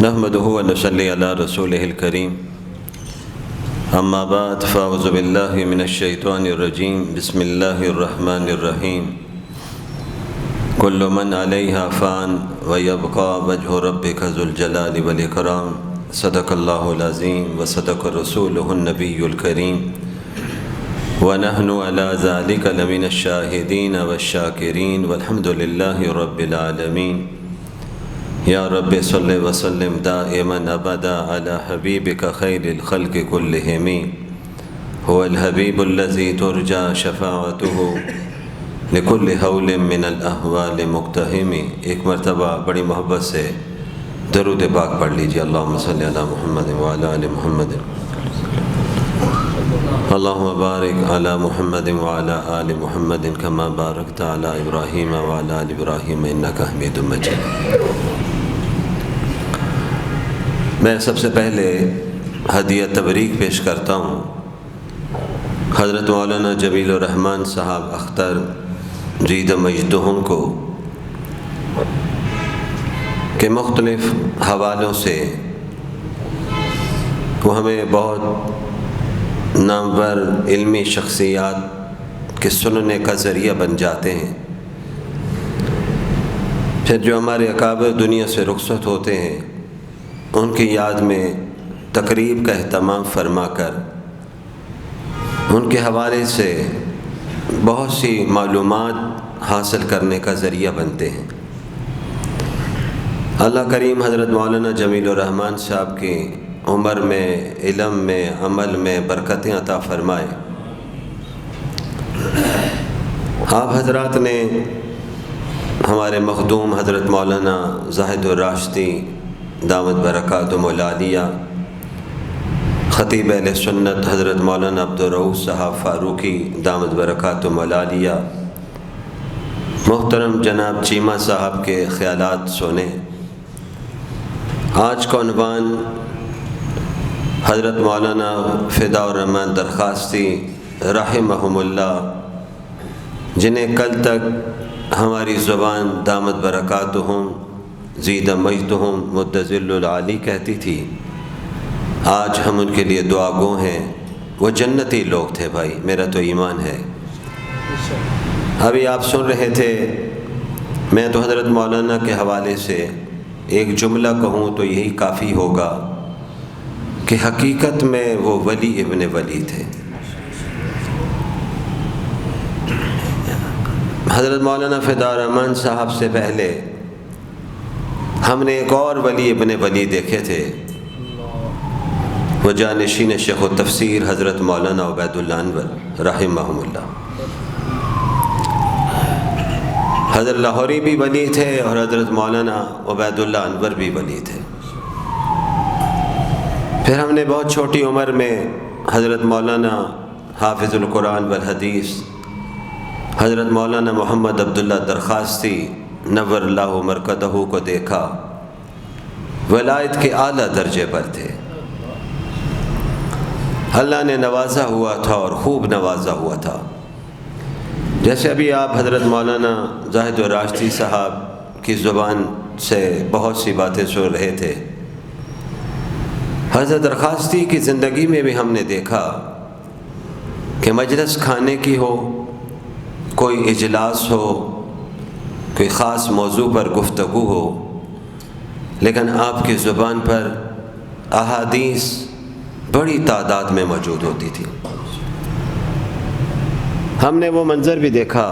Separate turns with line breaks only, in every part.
نحمده ونصلي على رسوله الكريم اما بعد فاعوذ بالله من الشيطان الرجيم بسم الله الرحمن الرحيم كل من عليها فان ويبقى وجه ربك ذو الجلال والإكرام صدق الله العظيم وصدق رسوله النبي الكريم ونحن على ذلك لمن الشاهدين والشاكرين والحمد لله رب العالمين یا رب صلی وسلم دائما ابدا علی حبیبک خیر الخلق کلہم هو الحبیب الذی ترجى شفاعته لكل حول من الاحوال مقتحم۔ ایک مرتبہ بڑی محبت سے درود پاک پڑھ لیجیے۔ اللہم صلی علی محمد وعلی آل محمد، اللہم بارک علی محمد وعلی آل محمد کما بارکت علی ابراہیم وعلی آل ابراہیم انک حمید مجید۔ میں سب سے پہلے ہدیہ تبریک پیش کرتا ہوں حضرت مولانا جمیل الرحمن صاحب اختر جید مجدہم کو، کہ مختلف حوالوں سے وہ ہمیں بہت نامور علمی شخصیات کے سننے کا ذریعہ بن جاتے ہیں۔ پھر جو ہمارے اکابر دنیا سے رخصت ہوتے ہیں ان کی یاد میں تقریب کا اہتمام فرما کر ان کے حوالے سے بہت سی معلومات حاصل کرنے کا ذریعہ بنتے ہیں۔ اللہ کریم حضرت مولانا جمیل الرحمن صاحب کی عمر میں، علم میں، عمل میں برکتیں عطا فرمائے۔ آپ حضرات نے ہمارے مخدوم حضرت مولانا زاہد الراشدی دامت برکاتہم العالیہ، خطیب اہل سنت حضرت مولانا عبدالرؤوف صاحب فاروقی دامت برکاتہم العالیہ، محترم جناب چیمہ صاحب کے خیالات سنے۔ آج کا عنوان حضرت مولانا فداء الرحمن درخواستی رحمہم اللہ، جنہیں کل تک ہماری زبان دامت برکاتہم زید مجدہم مدذل العالی کہتی تھی، آج ہم ان کے لیے دعا گو ہیں۔ وہ جنتی لوگ تھے بھائی، میرا تو ایمان ہے۔ ابھی آپ سن رہے تھے، میں تو حضرت مولانا کے حوالے سے ایک جملہ کہوں تو یہی کافی ہوگا کہ حقیقت میں وہ ولی ابن ولی تھے۔ حضرت مولانا فداء الرحمن صاحب سے پہلے ہم نے ایک اور ولی ابن ولی دیکھے تھے، وہ جانشین شیخ التفسیر حضرت مولانا عبید اللہ انور رحمہم اللہ۔ حضرت لاہوری بھی ولی تھے اور حضرت مولانا عبید اللہ انور بھی ولی تھے۔ پھر ہم نے بہت چھوٹی عمر میں حضرت مولانا حافظ القرآن والحدیث حضرت مولانا محمد عبداللہ درخواستی نور اللہ مرکزہ کو دیکھا، ولایت کے اعلیٰ درجے پر تھے۔ اللہ نے نوازا ہوا تھا اور خوب نوازا ہوا تھا۔ جیسے ابھی آپ حضرت مولانا زاہد الراشدی صاحب کی زبان سے بہت سی باتیں سن رہے تھے، حضرت درخواستی کی زندگی میں بھی ہم نے دیکھا کہ مجلس کھانے کی ہو، کوئی اجلاس ہو، کوئی خاص موضوع پر گفتگو ہو، لیکن آپ کی زبان پر احادیث بڑی تعداد میں موجود ہوتی تھی۔ ہم نے وہ منظر بھی دیکھا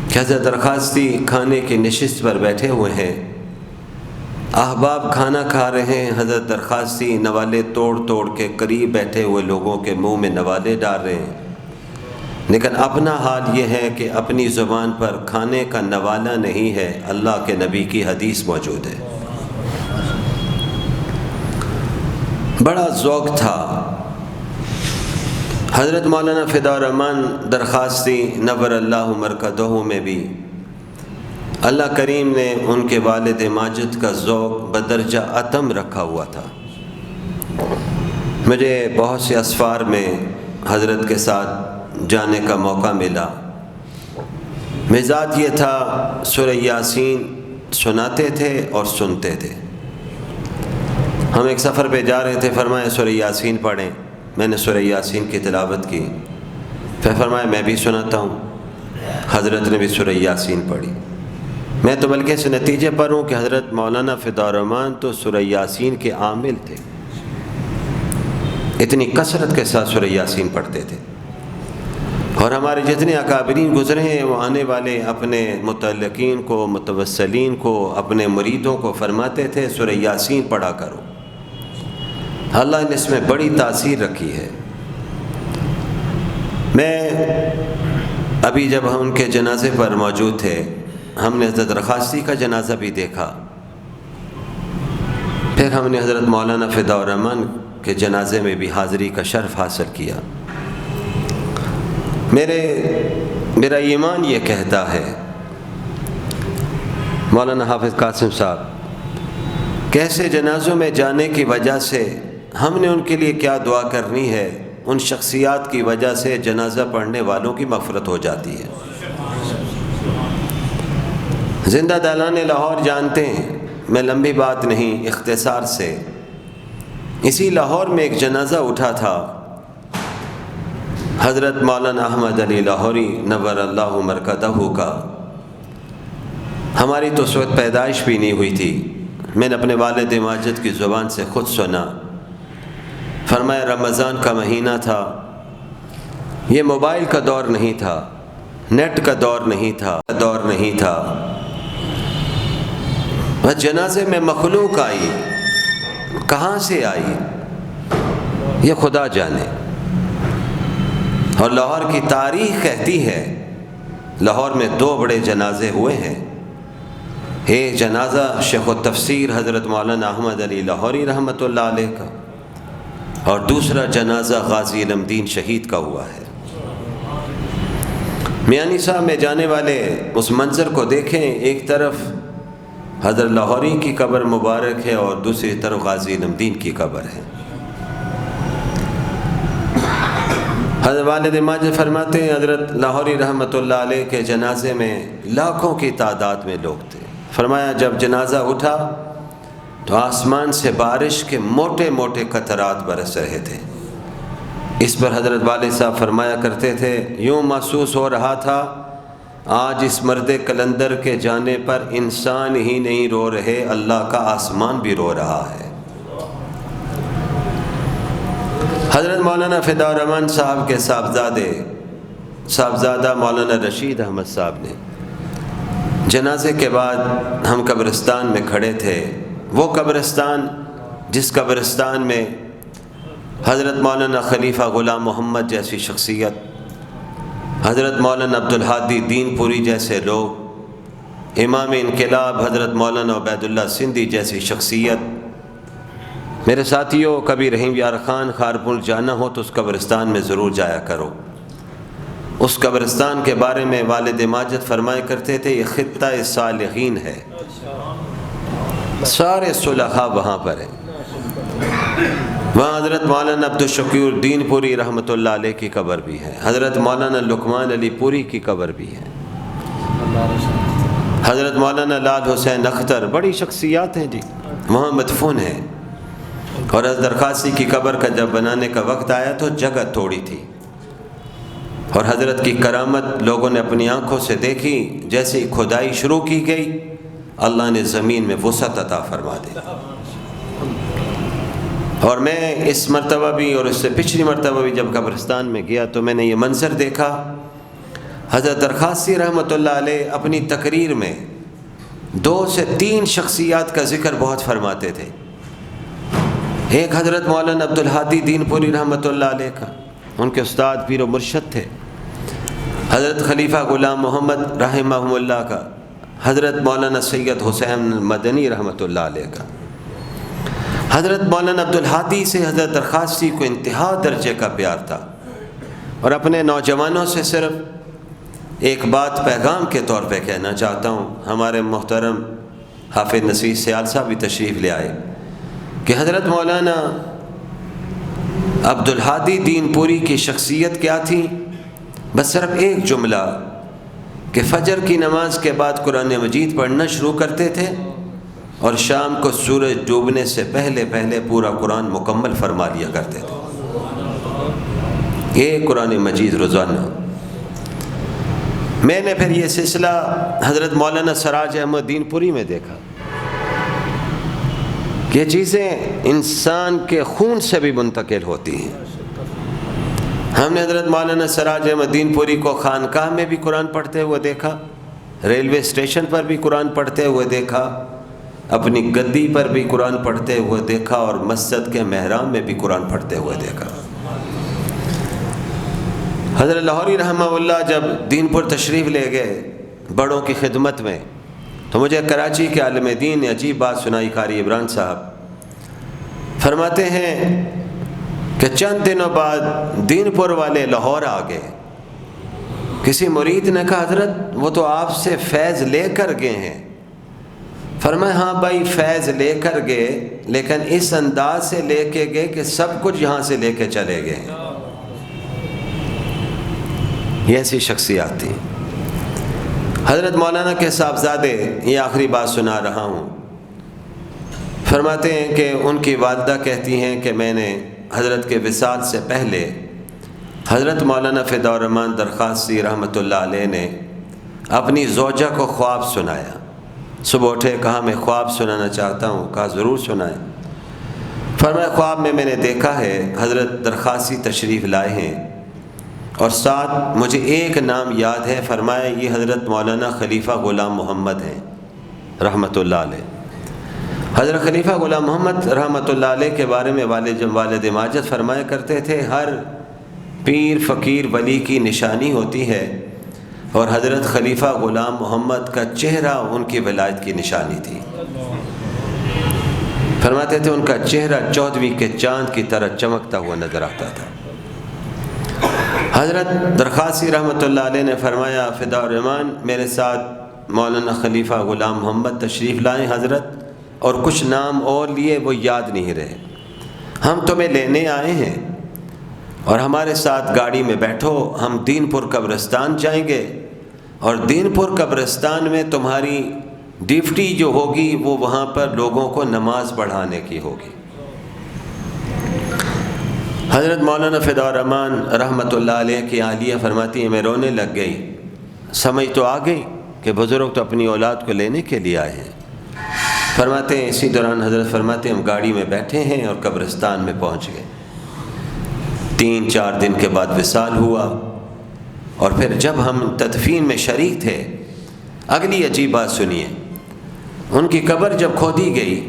کہ حضرت درخواستی کھانے کی نشست پر بیٹھے ہوئے ہیں، احباب کھانا کھا رہے ہیں، حضرت درخواستی نوالے توڑ توڑ کے قریب بیٹھے ہوئے لوگوں کے منہ میں نوالے ڈال رہے ہیں، لیکن اپنا حال یہ ہے کہ اپنی زبان پر کھانے کا نوالا نہیں ہے، اللہ کے نبی کی حدیث موجود ہے۔ بڑا ذوق تھا۔ حضرت مولانا فداء الرحمن درخواستی نور اللہ مرکزہ میں بھی اللہ کریم نے ان کے والد ماجد کا ذوق بدرجہ اتم رکھا ہوا تھا۔ مجھے بہت سے اسفار میں حضرت کے ساتھ جانے کا موقع ملا۔ مزاج یہ تھا، سورہ یاسین سناتے تھے اور سنتے تھے۔ ہم ایک سفر پہ جا رہے تھے، فرمایا سورہ یاسین پڑھیں۔ میں نے سورہ یاسین کی تلاوت کی، پھر فرمایا میں بھی سناتا ہوں۔ حضرت نے بھی سورہ یاسین پڑھی۔ میں تو بلکہ اس نتیجے پر ہوں کہ حضرت مولانا فداء الرحمن تو سورہ یاسین کے عامل تھے، اتنی کثرت کے ساتھ سورہ یاسین پڑھتے تھے۔ اور ہمارے جتنے اکابرین گزرے ہیں وہ آنے والے اپنے متعلقین کو، متوسلین کو، اپنے مریدوں کو فرماتے تھے سورہ یاسین پڑھا کرو۔ اللہ نے اس میں بڑی تاثیر رکھی ہے۔ میں ابھی جب ہم ان کے جنازے پر موجود تھے، ہم نے حضرت رخاصی کا جنازہ بھی دیکھا، پھر ہم نے حضرت مولانا فداء الرحمن کے جنازے میں بھی حاضری کا شرف حاصل کیا۔ میرا ایمان یہ کہتا ہے، مولانا حافظ قاسم صاحب کیسے جنازوں میں جانے کی وجہ سے ہم نے ان کے لیے کیا دعا کرنی ہے، ان شخصیات کی وجہ سے جنازہ پڑھنے والوں کی مغفرت ہو جاتی ہے۔ زندہ دالان لاہور جانتے ہیں، میں لمبی بات نہیں، اختصار سے، اسی لاہور میں ایک جنازہ اٹھا تھا حضرت مولانا احمد علی لاہوری نور اللہ مرکزہ کا۔ ہماری تو اس وقت پیدائش بھی نہیں ہوئی تھی، میں نے اپنے والد ماجد کی زبان سے خود سنا۔ فرمایا رمضان کا مہینہ تھا، یہ موبائل کا دور نہیں تھا، نیٹ کا دور نہیں تھا، بس جنازے میں مخلوق آئی، کہاں سے آئی یہ خدا جانے۔ اور لاہور کی تاریخ کہتی ہے لاہور میں 2 بڑے جنازے ہوئے ہیں، ایک جنازہ شیخ التفسیر حضرت مولانا احمد علی لاہوری رحمۃ اللہ علیہ کا، اور دوسرا جنازہ غازی علم دین شہید کا ہوا ہے۔ میانی صاحب میں جانے والے اس منظر کو دیکھیں، ایک طرف حضرت لاہوری کی قبر مبارک ہے اور دوسری طرف غازی علم دین کی قبر ہے۔ حضرت والد ماجد فرماتے ہیں حضرت لاہوری رحمۃ اللہ علیہ کے جنازے میں لاکھوں کی تعداد میں لوگ تھے۔ فرمایا جب جنازہ اٹھا تو آسمان سے بارش کے موٹے موٹے قطرات برس رہے تھے۔ اس پر حضرت والد صاحب فرمایا کرتے تھے، یوں محسوس ہو رہا تھا آج اس مرد کلندر کے جانے پر انسان ہی نہیں رو رہے، اللہ کا آسمان بھی رو رہا ہے۔ حضرت مولانا فداء الرحمن صاحب کے صاحبزادہ مولانا رشید احمد صاحب نے جنازے کے بعد ہم قبرستان میں کھڑے تھے، وہ قبرستان جس قبرستان میں حضرت مولانا خلیفہ غلام محمد جیسی شخصیت، حضرت مولانا عبدالہادی دین پوری جیسے لوگ، امام انقلاب حضرت مولانا عبید اللہ سندھی جیسی شخصیت۔ میرے ساتھیوں، کبھی رحیم یار خان خارپور جانا ہو تو اس قبرستان میں ضرور جایا کرو۔ اس قبرستان کے بارے میں والد ماجد فرمایا کرتے تھے، یہ خطہ صالحین ہے، سارے صلحاء وہاں پر ہیں۔ وہاں حضرت مولانا عبدالشکور دین پوری رحمۃ اللہ علیہ کی قبر بھی ہے، حضرت مولانا لقمان علی پوری کی قبر بھی ہے، حضرت مولانا لال حسین اختر، بڑی شخصیات ہیں جی، وہاں مدفون ہیں۔ اور حضرت رخاصی کی قبر کا جب بنانے کا وقت آیا تو جگہ توڑی تھی، اور حضرت کی کرامت لوگوں نے اپنی آنکھوں سے دیکھی، جیسے ہی کھدائی شروع کی گئی اللہ نے زمین میں وسعت عطا فرما دی۔ اور میں اس مرتبہ بھی اور اس سے پچھلی مرتبہ بھی جب قبرستان میں گیا تو میں نے یہ منظر دیکھا، حضرت رخاصی رحمۃ اللہ علیہ اپنی تقریر میں 2 سے 3 شخصیات کا ذکر بہت فرماتے تھے۔ ایک حضرت مولانا عبدالہادی دین پوری رحمۃ اللہ علیہ کا، ان کے استاد پیر و مرشد تھے، حضرت خلیفہ غلام محمد رحمہ اللہ کا، حضرت مولانا سید حسین مدنی رحمۃ اللہ علیہ کا۔ حضرت مولانا عبدالہادی سے حضرت رخاصی کو انتہا درجے کا پیار تھا، اور اپنے نوجوانوں سے صرف ایک بات پیغام کے طور پہ کہنا چاہتا ہوں، ہمارے محترم حافظ نصیر سیال صاحب بھی تشریف لے آئے، کہ حضرت مولانا عبدالہادی دین پوری کی شخصیت کیا تھی؟ بس صرف ایک جملہ کہ فجر کی نماز کے بعد قرآن مجید پڑھنا شروع کرتے تھے اور شام کو سورج ڈوبنے سے پہلے پہلے پورا قرآن مکمل فرما لیا کرتے تھے۔ یہ قرآن مجید روزانہ۔ میں نے پھر یہ سلسلہ حضرت مولانا سراج احمد دین پوری میں دیکھا کہ یہ چیزیں انسان کے خون سے بھی منتقل ہوتی ہیں۔ ہم نے حضرت مولانا سراج احمد دین پوری کو خانقاہ میں بھی قرآن پڑھتے ہوئے دیکھا، ریلوے اسٹیشن پر بھی قرآن پڑھتے ہوئے دیکھا، اپنی گدی پر بھی قرآن پڑھتے ہوئے دیکھا، اور مسجد کے محراب میں بھی قرآن پڑھتے ہوئے دیکھا۔ حضرت لاہوری رحمہ اللہ جب دین پور تشریف لے گئے بڑوں کی خدمت میں، تو مجھے کراچی کے عالم دین نے عجیب بات سنائی۔ قاری عمران صاحب فرماتے ہیں کہ چند دنوں بعد دین پور والے لاہور آ گئے۔ کسی مرید نے کہا حضرت وہ تو آپ سے فیض لے کر گئے ہیں۔ فرمایا ہاں بھائی فیض لے کر گئے، لیکن اس انداز سے لے کے گئے کہ سب کچھ یہاں سے لے کے چلے گئے ہیں۔ یہ ایسی شخصیات تھی۔ حضرت مولانا کے صاحبزادے، یہ آخری بات سنا رہا ہوں، فرماتے ہیں کہ ان کی والدہ کہتی ہیں کہ میں نے حضرت کے وصال سے پہلے حضرت مولانا فدا الرحمن درخواسی رحمۃ اللہ علیہ نے اپنی زوجہ کو خواب سنایا۔ صبح اٹھے، کہا میں خواب سنانا چاہتا ہوں۔ کہا ضرور سنائیں۔ فرمایا خواب میں نے دیکھا ہے حضرت درخواسی تشریف لائے ہیں، اور ساتھ مجھے ایک نام یاد ہے۔ فرمایا یہ حضرت مولانا خلیفہ غلام محمد ہیں رحمۃ اللہ علیہ۔ حضرت خلیفہ غلام محمد رحمۃ اللہ علیہ کے بارے میں والد ماجد فرمایا کرتے تھے ہر پیر فقیر ولی کی نشانی ہوتی ہے، اور حضرت خلیفہ غلام محمد کا چہرہ ان کی ولایت کی نشانی تھی۔ فرماتے تھے ان کا چہرہ 14ویں کے چاند کی طرح چمکتا ہوا نظر آتا تھا۔ حضرت درخواسی رحمۃ اللہ علیہ نے فرمایا فدا الرحمن میرے ساتھ مولانا خلیفہ غلام محمد تشریف لائیں حضرت، اور کچھ نام اور لیے وہ یاد نہیں رہے۔ ہم تمہیں لینے آئے ہیں اور ہمارے ساتھ گاڑی میں بیٹھو، ہم دین پور قبرستان جائیں گے، اور دین پور قبرستان میں تمہاری ڈیوٹی جو ہوگی وہ وہاں پر لوگوں کو نماز پڑھانے کی ہوگی۔ حضرت مولانا فدا الرحمن رحمۃ اللہ علیہ کی عالیہ فرماتی ہیں میں رونے لگ گئی، سمجھ تو آ گئی کہ بزرگ تو اپنی اولاد کو لینے کے لیے آئے ہیں۔ فرماتے ہیں اسی دوران حضرت فرماتے ہیں ہم گاڑی میں بیٹھے ہیں اور قبرستان میں پہنچ گئے۔ 3-4 دن کے بعد وصال ہوا، اور پھر جب ہم تدفین میں شریک تھے، اگلی عجیب بات سنیے۔ ان کی قبر جب کھودی گئی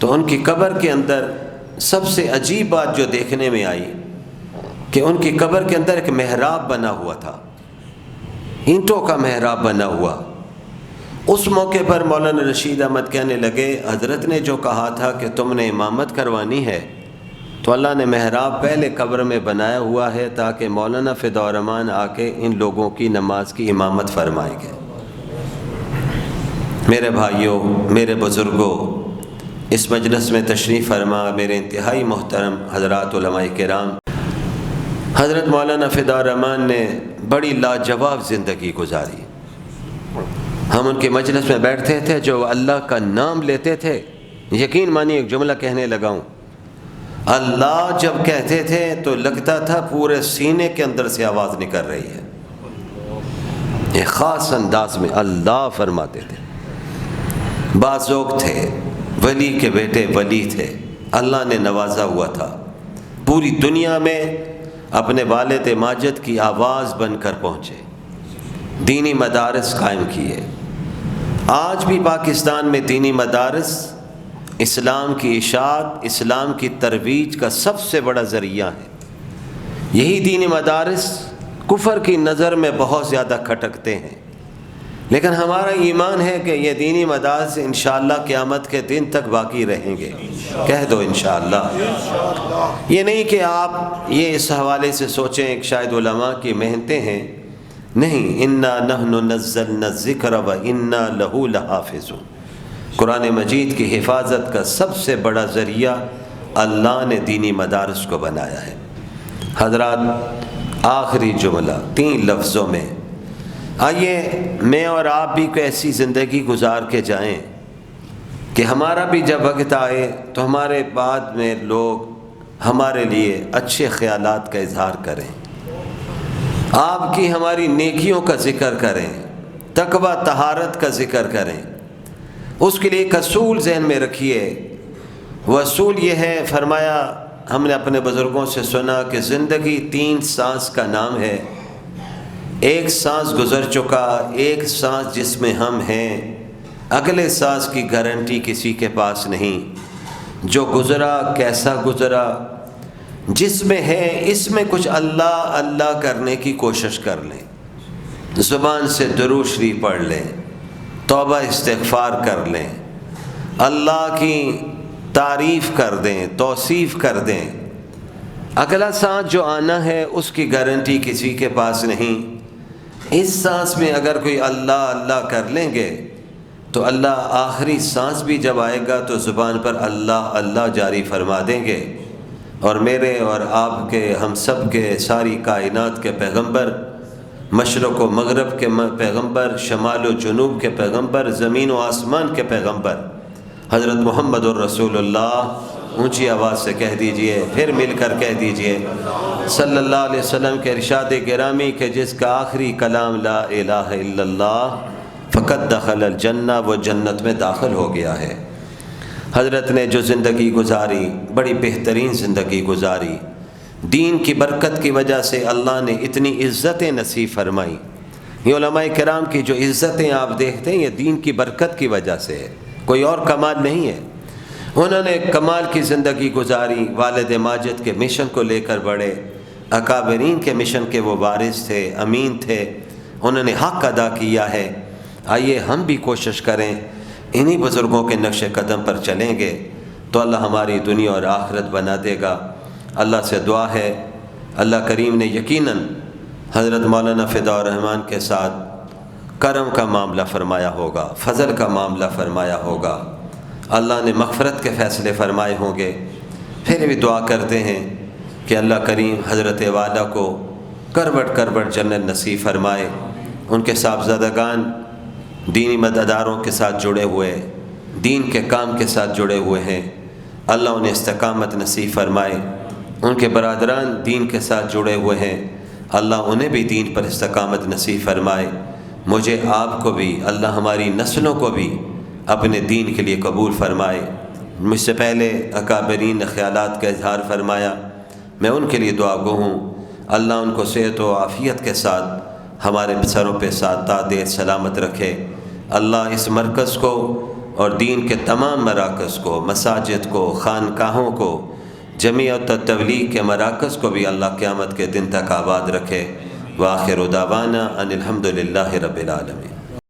تو ان کی قبر کے اندر سب سے عجیب بات جو دیکھنے میں آئی کہ ان کی قبر کے اندر ایک محراب بنا ہوا تھا، اینٹوں کا محراب بنا ہوا۔ اس موقع پر مولانا رشید احمد کہنے لگے حضرت نے جو کہا تھا کہ تم نے امامت کروانی ہے، تو اللہ نے محراب پہلے قبر میں بنایا ہوا ہے تاکہ مولانا فدا الرحمن آ کے ان لوگوں کی نماز کی امامت فرمائیں گے۔ میرے بھائیوں، میرے بزرگوں، اس مجلس میں تشریف فرما میرے انتہائی محترم حضرات علماء کرام، حضرت مولانا فدا الرحمن نے بڑی لاجواب زندگی گزاری۔ ہم ان کے مجلس میں بیٹھتے تھے، جو اللہ کا نام لیتے تھے، یقین مانیے ایک جملہ کہنے لگا ہوں، اللہ جب کہتے تھے تو لگتا تھا پورے سینے کے اندر سے آواز نکل رہی ہے۔ ایک خاص انداز میں اللہ فرماتے تھے۔ بازوق تھے، ولی کے بیٹے ولی تھے، اللہ نے نوازا ہوا تھا، پوری دنیا میں اپنے والد ماجد کی آواز بن کر پہنچے، دینی مدارس قائم کیے۔ آج بھی پاکستان میں دینی مدارس اسلام کی اشاعت، اسلام کی ترویج کا سب سے بڑا ذریعہ ہے۔ یہی دینی مدارس کفر کی نظر میں بہت زیادہ کھٹکتے ہیں، لیکن ہمارا ایمان ہے کہ یہ دینی مدارس انشاءاللہ قیامت کے دن تک باقی رہیں گے۔ کہہ دو انشاءاللہ۔ یہ نہیں کہ آپ یہ اس حوالے سے سوچیں کہ شاید علماء کی محنتیں ہیں، نہیں، انا نحن نزلنا الذکر وانا لہ لحافظون۔ قرآن مجید کی حفاظت کا سب سے بڑا ذریعہ اللہ نے دینی مدارس کو بنایا ہے۔ حضرات، آخری جملہ 3 لفظوں میں، آئیے میں اور آپ بھی کوئی ایسی زندگی گزار کے جائیں کہ ہمارا بھی جب وقت آئے تو ہمارے بعد میں لوگ ہمارے لیے اچھے خیالات کا اظہار کریں، آپ کی ہماری نیکیوں کا ذکر کریں، تقوی طہارت کا ذکر کریں۔ اس کے لیے ایک اصول ذہن میں رکھیے، وہ اصول یہ ہے، فرمایا ہم نے اپنے بزرگوں سے سنا کہ زندگی 3 سانس کا نام ہے، ایک سانس گزر چکا، ایک سانس جس میں ہم ہیں، اگلے سانس کی گارنٹی کسی کے پاس نہیں۔ جو گزرا کیسا گزرا، جس میں ہے اس میں کچھ اللہ اللہ کرنے کی کوشش کر لیں، زبان سے درود شریف پڑھ لیں، توبہ استغفار کر لیں، اللہ کی تعریف کر دیں، توصیف کر دیں۔ اگلا سانس جو آنا ہے اس کی گارنٹی کسی کے پاس نہیں۔ اس سانس میں اگر کوئی اللہ اللہ کر لیں گے تو اللہ آخری سانس بھی جب آئے گا تو زبان پر اللہ اللہ جاری فرما دیں گے، اور میرے اور آپ کے، ہم سب کے، ساری کائنات کے پیغمبر، مشرق و مغرب کے پیغمبر، شمال و جنوب کے پیغمبر، زمین و آسمان کے پیغمبر حضرت محمد الرسول اللہ، اونچی آواز سے کہہ دیجئے، پھر مل کر کہہ دیجئے، صلی اللہ علیہ وسلم کے ارشاد گرامی کہ جس کا آخری کلام لا الہ الا اللہ فقط دخل الجنہ، وہ جنت میں داخل ہو گیا ہے۔ حضرت نے جو زندگی گزاری، بڑی بہترین زندگی گزاری، دین کی برکت کی وجہ سے اللہ نے اتنی عزتیں نصیب فرمائی۔ یہ علماء کرام کی جو عزتیں آپ دیکھتے ہیں یہ دین کی برکت کی وجہ سے ہے، کوئی اور کمال نہیں ہے۔ انہوں نے کمال کی زندگی گزاری، والد ماجد کے مشن کو لے کر بڑھے، اکابرین کے مشن کے وہ وارث تھے، امین تھے، انہوں نے حق ادا کیا ہے۔ آئیے ہم بھی کوشش کریں، انہی بزرگوں کے نقش قدم پر چلیں گے تو اللہ ہماری دنیا اور آخرت بنا دے گا۔ اللہ سے دعا ہے، اللہ کریم نے یقیناً حضرت مولانا فدا الرحمن کے ساتھ کرم کا معاملہ فرمایا ہوگا، فضل کا معاملہ فرمایا ہوگا، اللہ نے مغفرت کے فیصلے فرمائے ہوں گے۔ پھر بھی دعا کرتے ہیں کہ اللہ کریم حضرت والا کو کروٹ کروٹ جنت نصیب فرمائے، ان کے صاحبزادگان دینی مددگاروں کے ساتھ جڑے ہوئے، دین کے کام کے ساتھ جڑے ہوئے ہیں، اللہ انہیں استقامت نصیب فرمائے۔ ان کے برادران دین کے ساتھ جڑے ہوئے ہیں، اللہ انہیں بھی دین پر استقامت نصیب فرمائے۔ مجھے آپ کو بھی، اللہ ہماری نسلوں کو بھی اپنے دین کے لیے قبول فرمائے۔ مجھ سے پہلے اکابرین نے خیالات کا اظہار فرمایا، میں ان کے لیے دعا گو ہوں، اللہ ان کو صحت و عافیت کے ساتھ ہمارے سروں پہ ساتھ دے سلامت رکھے۔ اللہ اس مرکز کو اور دین کے تمام مراکز کو، مساجد کو، خانقاہوں کو، جمعیت تبلیغ کے مراکز کو بھی اللہ قیامت کے دن تک آباد رکھے۔ وآخر دعوانا ان الحمد للہ رب العالمین۔